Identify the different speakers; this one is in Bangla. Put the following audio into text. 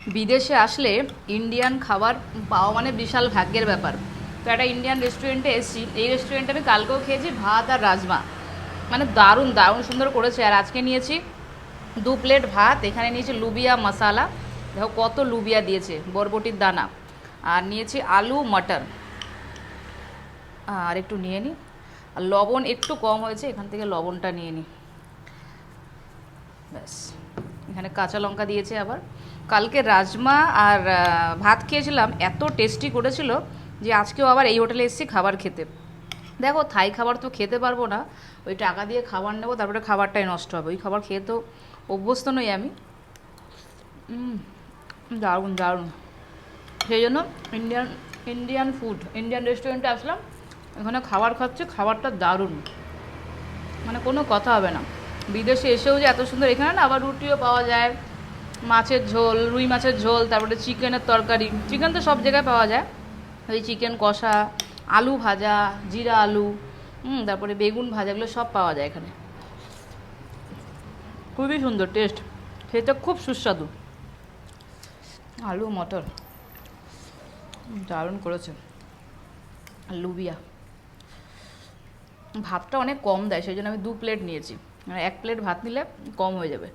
Speaker 1: বিদেশে আসলে ইন্ডিয়ান খাবার পাওয়া মানে বিশাল ভাগ্যের ব্যাপার। তো একটা ইন্ডিয়ান রেস্টুরেন্টে এসেছি, এই রেস্টুরেন্টে আমি কালকেও খেয়েছি ভাত আর রাজমা, মানে দারুণ দারুণ সুন্দর করেছে। আর আজকে নিয়েছি 2 প্লেট ভাত, এখানে নিয়েছি লুবিয়া মশালা, দেখো কত লুবিয়া দিয়েছে, বরবটির দানা। আর নিয়েছি আলু মটর, আর একটু নিয়ে নিই। আর লবণ একটু কম হয়েছে, এখান থেকে লবণটা নিয়ে নিই। ব্যাস, এখানে কাঁচা লঙ্কা দিয়েছে আবার। কালকে রাজমা আর ভাত খেয়েছিলাম, এত টেস্টি করেছিল যে আজকেও আবার এই হোটেলে এসেছি খাবার খেতে। দেখো থাই খাবার তো খেতে পারবো না, ওই টাকা দিয়ে খাবার নেবো তারপরে খাবারটাই নষ্ট হবে, ওই খাবার খেয়ে তো অভ্যস্ত নই আমি। দারুণ দারুণ, সেই জন্য ইন্ডিয়ান ইন্ডিয়ান ফুড, ইন্ডিয়ান রেস্টুরেন্টে আসলাম, এখানে খাবার খাচ্ছে, খাবারটা দারুণ, মানে কোনো কথা হবে না। বিদেশে এসেও যে এত সুন্দর, এখানে না আবার রুটিও পাওয়া যায়, মাছের ঝোল, রুই মাছের ঝোল, তারপরে চিকেনের তরকারি, চিকেন তো সব জায়গায় পাওয়া যায়, ওই চিকেন কষা, আলু ভাজা, জিরা আলু, তারপরে বেগুন ভাজা, এগুলো সব পাওয়া যায় এখানে। খুবই সুন্দর টেস্ট, খেতে খুব সুস্বাদু। আলু মটর দারুণ করেছে। আর লুবিয়া, ভাতটা অনেক কম দেয়, সেই জন্য আমি 2 প্লেট নিয়েছি, মানে 1 প্লেট ভাত নিলে কম হয়ে যাবে।